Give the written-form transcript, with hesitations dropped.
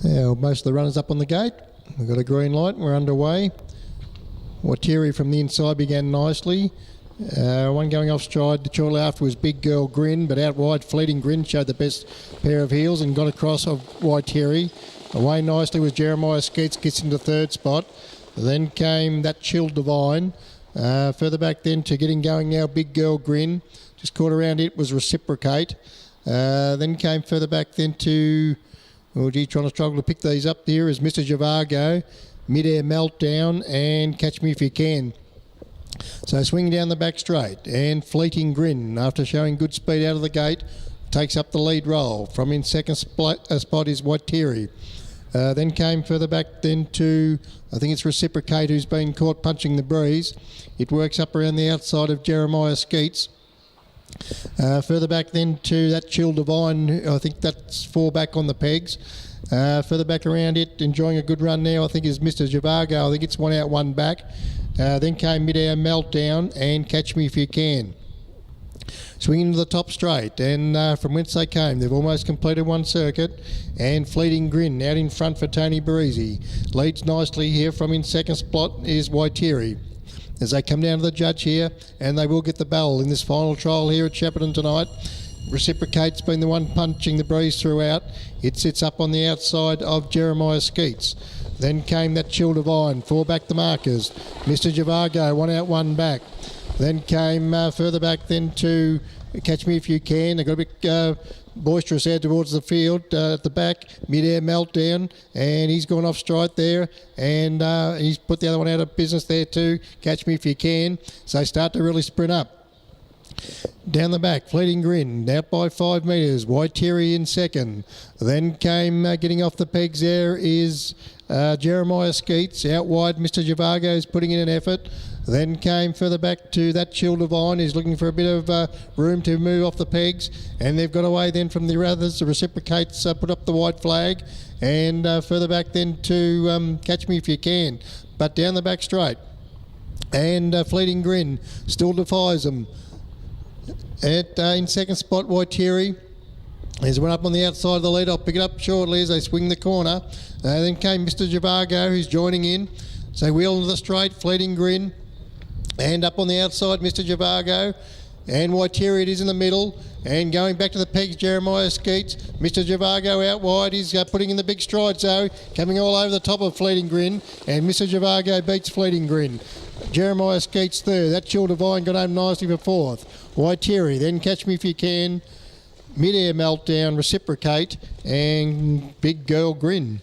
Now, most of the runners up on the gate. We've got a green light and we're underway. Watiri from the inside began nicely. One going off stride shortly after was Big Girl Grin, but out wide Fleeting Grin showed the best pair of heels and got across of Watiri. Away nicely was Jeremiah Skeets, gets into third spot. Then came That Chill Divine. Further back then to getting going now, Big Girl Grin. Just caught around it was Reciprocate. Then came further back then to... Oh, gee, trying to struggle to pick these up here is Mr. Javago, Mid-Air Meltdown, and Catch Me If You Can. So swinging down the back straight, and Fleeting Grin, after showing good speed out of the gate, takes up the lead role. From in second spot is Watiri. Then came further back then to, I think it's Reciprocate, who's been caught punching the breeze. It works up around the outside of Jeremiah Skeets. Further back then to That Chill Divine, I think that's 4 back on the pegs. Further back around it, enjoying a good run now, I think is Mr. Javago. I think it's 1 out, 1 back. Then came Mid-Air Meltdown and Catch Me If You Can. Swinging to the top straight, and from whence they came, they've almost completed 1 circuit, and Fleeting Grin out in front for Tony Barisi. Leads nicely here. From in second spot is Waitiri. As they come down to the judge here, and they will get the bell in this final trial here at Shepparton tonight. Reciprocate's been the one punching the breeze throughout. It sits up on the outside of Jeremiah Skeets. Then came That Chill Divine, 4 back the markers. Mr. Javago, 1 out, 1 back. Then came further back then to Catch Me If You Can. They got a bit boisterous out towards the field at the back. Mid-Air Meltdown, and he's gone off stride there, and he's put the other one out of business there too. Catch Me If You Can. So they start to really sprint up. Down the back, Fleeting Grin, out by 5 metres. Waitiri in second. Then came getting off the pegs there is Jeremiah Skeets. Out wide, Mr. Javago's putting in an effort. Then came further back to That Chill Divine. He's looking for a bit of room to move off the pegs. And they've got away then from the others. The Reciprocates put up the white flag. And further back then to Catch Me If You Can. But down the back straight. And Fleeting Grin still defies them. In second spot, Waitiri. There's one up on the outside of the lead. I'll pick it up shortly as they swing the corner. Then came Mr. Javago, who's joining in. So wheel into the straight, Fleeting Grin. And up on the outside, Mr. Javago. And Waitiri, it is in the middle. And going back to the pegs, Jeremiah Skeets. Mr. Javago out wide. He's putting in the big strides, though. Coming all over the top of Fleeting Grin. And Mr. Javago beats Fleeting Grin. Jeremiah Skeets third. That Chill Divine got home nicely for fourth. Waitiri, then Catch Me If You Can. Mid-Air Meltdown, Reciprocate, and Big Girl Grin.